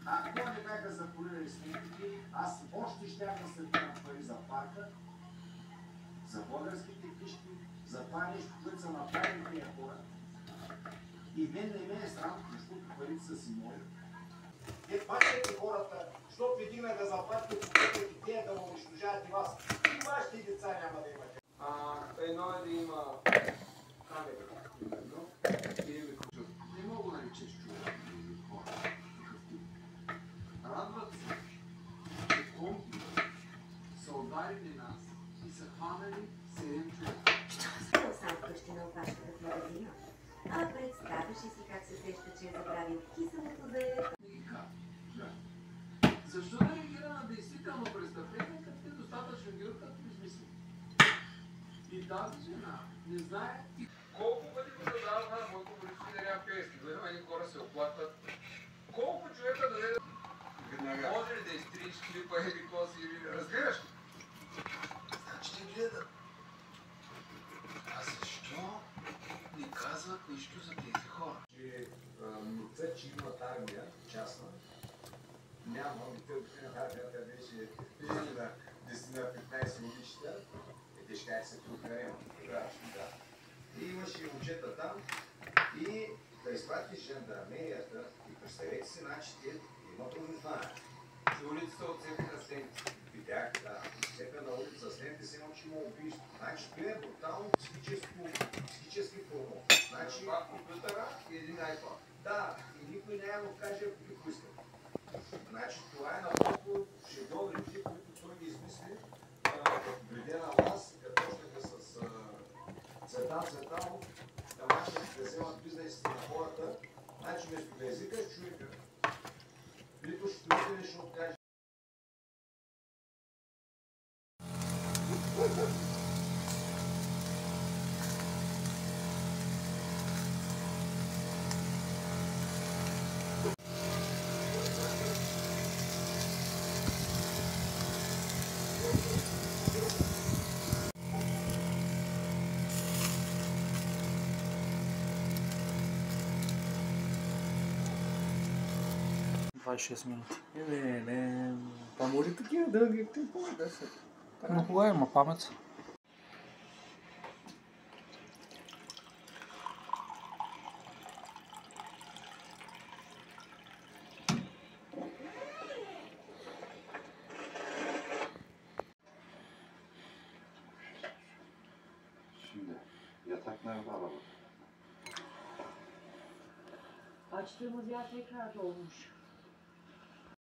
Ако не бяха запорирали сметки, аз още ще да събирам пари за парка, за българските къщи, за това нещо, което са направили тия хора. И мен не ме е срам, защото парите са си мои. Бачайте хората, защото ви дигнаха заплатите, покупайте тия да му унищожават и вас. И вашите деца няма да имате. Едно е да има камера. Не мога да наричаш човек или хора. Радват се, че компи са ударили нас и са хванали 7 човека. Що сам вкъщи на опашката в магазина? Представяш ли си как се сеща, че е забравил киселото за електро? Защо да реагира на действително престъпление, като ти достатъчно гюрка, като измисли? И тази жена не знае колко пъти го задаваха на Бойко Борисов да няма пески. Гледам, едни хора се оплакват. Колко човека даде да... Може ли да изтриш клипа или коси или... Разбираш ли? Значи те гледат. А защо не казват нищо за тези хора? Че митът, че имат армия частна, няма. Митът, армията беше на 10-15 годишта. Те ще кажат се тук на Рема. И имаше и момчета там. И да изпратиш жандармерията и представете си, значи те имат разузнаване. За улицата отцепиха стените. Видях, да, всека на улица стените се едно, че има убийство. Значи това е брутално психически порно. Значи... Два компютъра и един iPhone. Да, и никой няма да каже, ако ги поиска. Значи това е напротив шедьоврите, които той ги измисли, като дойде на власт, като почнаха с Цветан Цветанов, да мачат да вземат бизнесите на хората. Значи вместо да езика е човека. Нито ще ще откаже. Минути. Не. Па може такива дълги клипове да са. Но кога има памет? Şimdi yatak nerede araba? Açtığımız yer tekrar dolmuş.